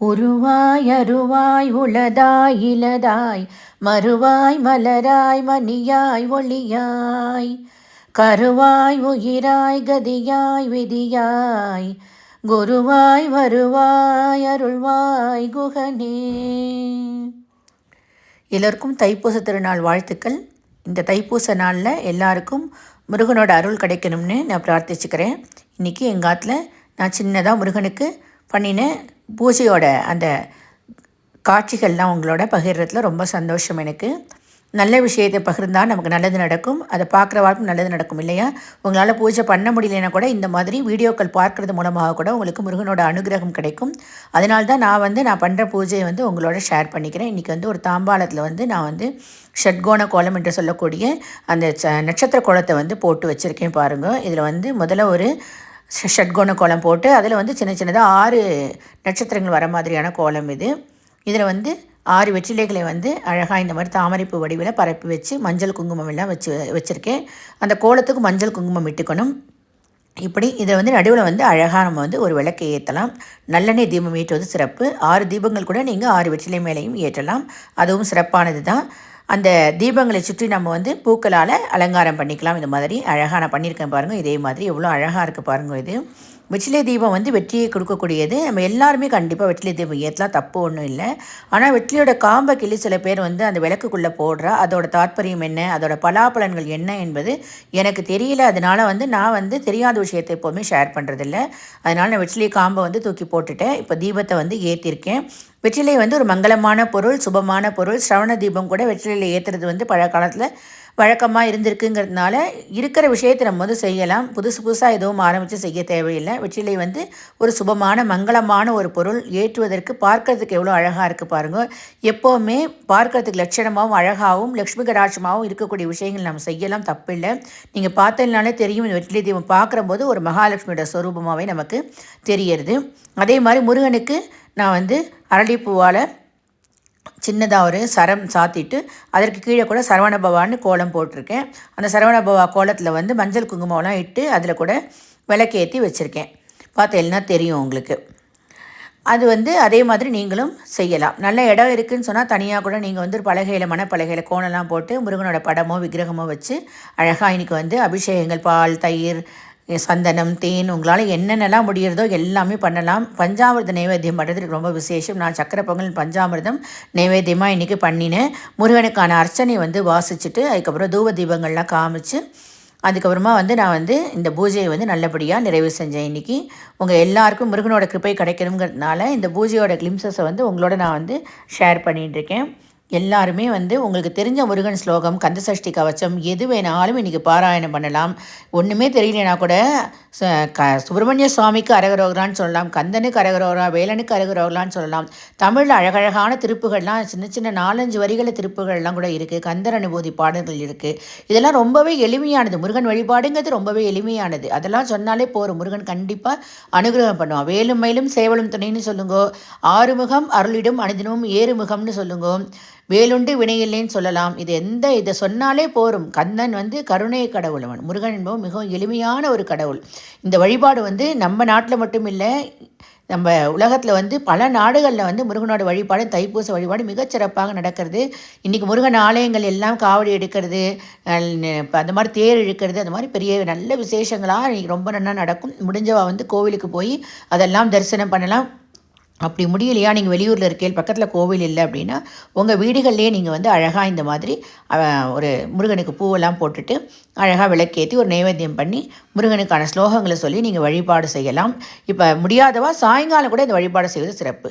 உருவாய் அருவாய் உளதாய் இலதாய் மறுவாய் மலராய் மணியாய் ஒளியாய் கருவாய் உயிராய் கதியாய் விதியாய் குருவாய் வருவாய் அருள்வாய் குகனே. எல்லோருக்கும் தைப்பூச திருநாள் வாழ்த்துக்கள். இந்த தைப்பூச நாளில் எல்லாருக்கும் முருகனோட அருள் கிடைக்கணும்னு நான் பிரார்த்திச்சுக்கிறேன். இன்றைக்கி எங்கள் ஆற்றுல நான் சின்னதாக முருகனுக்கு பண்ணின பூஜையோட அந்த காட்சிகள்லாம் உங்களோட பகிர்றதுல ரொம்ப சந்தோஷம். எனக்கு நல்ல விஷயத்தை பகிர்ந்தால் நமக்கு நல்லது நடக்கும், அதை பார்க்குறவாருக்கும் நல்லது நடக்கும் இல்லையா? உங்களால் பூஜை பண்ண முடியலைன்னா கூட இந்த மாதிரி வீடியோக்கள் பார்க்குறது மூலமாக கூட உங்களுக்கு முருகனோட அனுகிரகம் கிடைக்கும். அதனால தான் நான் பண்ணுற பூஜையை உங்களோட ஷேர் பண்ணிக்கிறேன். இன்றைக்கி ஒரு தாம்பாளத்தில் நான் ஷட்கோண கோலம் என்று சொல்லக்கூடிய அந்த நட்சத்திர கோலத்தை போட்டு வச்சுருக்கேன் பாருங்கள். இதில் முதல்ல ஒரு ஷட்கோண கோலம் போட்டு அதில் சின்ன சின்னதாக 6 நட்சத்திரங்கள் வர மாதிரியான கோலம் இது. இதில் 6 வெற்றிலைகளை அழகாக இந்த மாதிரி தாமரைப்பூ வடிவில் பரப்பி வச்சு மஞ்சள் குங்குமம் எல்லாம் வச்சுருக்கேன். அந்த கோலத்துக்கு மஞ்சள் குங்குமம் இட்டுக்கணும். இப்படி இதை நடுவில் அழகாக நம்ம ஒரு விளக்கை ஏற்றலாம். நல்லெண்ணெய் தீபம் ஏற்றுவது சிறப்பு. 6 தீபங்கள் கூட நீங்கள் 6 வெற்றிலை மேலேயும் ஏற்றலாம், அதுவும் சிறப்பானது தான். அந்த தீபங்களை சுற்றி நம்ம பூக்களால் அலங்காரம் பண்ணிக்கலாம். இந்த மாதிரி அழகாக நான் பண்ணியிருக்கேன் பாருங்கள். இதே மாதிரி எவ்வளோ அழகாக இருக்குது பாருங்கள். இது வெற்றிலை தீபம் வெற்றியை கொடுக்கக்கூடியது. நம்ம எல்லாருமே கண்டிப்பாக வெற்றிலை தீபம் ஏற்றலாம், தப்பு ஒன்றும் இல்லை. ஆனால் வெற்றிலையோட காம்பை கிளி சில பேர் அந்த விளக்குக்குள்ளே போடுறா. அதோட தாற்பயம் என்ன, அதோட பலாபலன்கள் என்ன என்பது எனக்கு தெரியல. அதனால் நான் தெரியாத விஷயத்தை எப்போவுமே ஷேர் பண்ணுறதில்ல. அதனால் நான் வெற்றிலை காம்பை தூக்கி போட்டுட்டேன். இப்போ தீபத்தை ஏற்றிருக்கேன். வெற்றிலை ஒரு மங்களமான பொருள், சுபமான பொருள். ஸ்ரவண தீபம் கூட வெற்றிலையில் ஏற்றுறது பழக்காலத்தில் வழக்கமாக இருந்திருக்குங்கிறதுனால இருக்கிற விஷயத்தை நம்ம செய்யலாம். புதுசாக எதுவும் ஆரம்பித்து செய்ய தேவையில்லை. வெற்றிலை ஒரு சுபமான மங்களமான ஒரு பொருள். ஏற்றுவதற்கு பார்க்கறதுக்கு எவ்வளோ அழகாக இருக்குது பாருங்கள். எப்போவுமே பார்க்கறதுக்கு லட்சணமாகவும் அழகாகவும் லக்ஷ்மி கடாட்சமாகவும் இருக்கக்கூடிய விஷயங்கள் நம்ம செய்யலாம், தப்பில்லை. நீங்கள் பார்த்ததுனாலே தெரியும், இந்த வெற்றிலை தீபம் பார்க்கும்போது ஒரு மகாலட்சுமியோட ஸ்வரூபமாகவே நமக்கு தெரியறது. அதே மாதிரி முருகனுக்கு நான் அரளிப்பூவால் சின்னதாக ஒரு சரம் சாத்திட்டு அதற்கு கீழே கூட சரவணபவான்னு கோலம் போட்டிருக்கேன். அந்த சரவணபவா கோலத்தில் மஞ்சள் குங்குமம்லாம் இட்டு அதில் கூட விளக்கேற்றி வச்சுருக்கேன். பார்த்தேன்னா தெரியும் உங்களுக்கு. அது அதே மாதிரி நீங்களும் செய்யலாம். நல்ல இடம் இருக்குதுன்னு சொன்னால் தனியாக கூட நீங்கள் பலகையில் மணப்பலகையில் கோலம்லாம் போட்டு முருகனோட படமோ விக்கிரகமோ வச்சு அழகாக இன்றைக்கி அபிஷேகங்கள், பால், தயிர், சந்தனம், தேன், உங்களால் என்னென்னலாம் முடிகிறதோ எல்லாமே பண்ணலாம். பஞ்சாமிர்த நைவேத்தியம் பண்ணுறதுக்கு ரொம்ப விசேஷம். நான் சக்கரை பொங்கல் பஞ்சாமிர்தம் நைவேத்தியமாக இன்றைக்கி பண்ணினேன். முருகனுக்கான அர்ச்சனை வாசிச்சுட்டு அதுக்கப்புறம் தூப தீபங்கள்லாம் காமிச்சு அதுக்கப்புறமா நான் இந்த பூஜையை நல்லபடியாக நிறைவு செஞ்சேன். இன்றைக்கி உங்கள் எல்லாருக்கும் முருகனோட கிருப்பை கிடைக்கணுங்கிறதுனால இந்த பூஜையோட கிளிம்சஸை உங்களோட நான் ஷேர் பண்ணிகிட்ருக்கேன். எல்லாருமே உங்களுக்கு தெரிஞ்ச முருகன் ஸ்லோகம், கந்தசஷ்டி கவச்சம் எது வேணாலும் இன்றைக்கி பாராயணம் பண்ணலாம். ஒன்றுமே தெரியலனா கூட சுப்பிரமணிய சுவாமிக்கு அரகரோகரான்னு சொல்லலாம், கந்தனுக்கு அரகரோகரா, வேலனுக்கு அரகரோகரான்னு சொல்லலாம். தமிழில் அழகழகான திருப்புகள்லாம் சின்ன சின்ன 4-5 வரிகளை திருப்புகள்லாம் கூட இருக்குது. கந்தர் அனுபூதி பாடல்கள் இருக்குது. இதெல்லாம் ரொம்பவே எளிமையானது. முருகன் வழிபாடுங்கிறது ரொம்பவே எளிமையானது. அதெல்லாம் சொன்னாலே போகிற முருகன் கண்டிப்பாக அனுகிரகம் பண்ணுவான். வேலும் மயிலும் சேவலும் துணைன்னு சொல்லுங்கோ, 6 முகம் அருளிடும் அனுதினமும் 7 முகம்னு சொல்லுங்கோ, வேலுண்டு வினையில்லைன்னு சொல்லலாம். இதை சொன்னாலே போரும். கந்தன் கருணை கடவுள். அவன் முருகன் என்பவன் மிகவும் எளிமையான ஒரு கடவுள். இந்த வழிபாடு நம்ம நாட்டில் மட்டும் இல்லை, நம்ம உலகத்தில் பல நாடுகளில் முருகனோட வழிபாடு, தைப்பூச வழிபாடு மிகச்சிறப்பாக நடக்கிறது. இன்றைக்கி முருகன் ஆலயங்கள் எல்லாம் காவடி எடுக்கிறது, அந்த மாதிரி தேர் இழுக்கிறது, அந்த மாதிரி பெரிய நல்ல விசேஷங்களாக இன்றைக்கி ரொம்ப நல்லா நடக்கும். முடிஞ்சவா கோவிலுக்கு போய் அதெல்லாம் தரிசனம் பண்ணலாம். அப்படி முடியலையா, நீங்கள் வெளியூரில் இருக்கேன், பக்கத்தில் கோவில் இல்லை அப்படின்னா உங்கள் வீடுகள்லேயே நீங்கள் அழகாக இந்த மாதிரி ஒரு முருகனுக்கு பூவெல்லாம் போட்டுட்டு அழகாக விளக்கேற்றி ஒரு நைவேத்தியம் பண்ணி முருகனுக்கான ஸ்லோகங்களை சொல்லி நீங்கள் வழிபாடு செய்யலாம். இப்போ முடியாதவா சாயங்காலம் கூட இந்த வழிபாடு செய்வது சிறப்பு.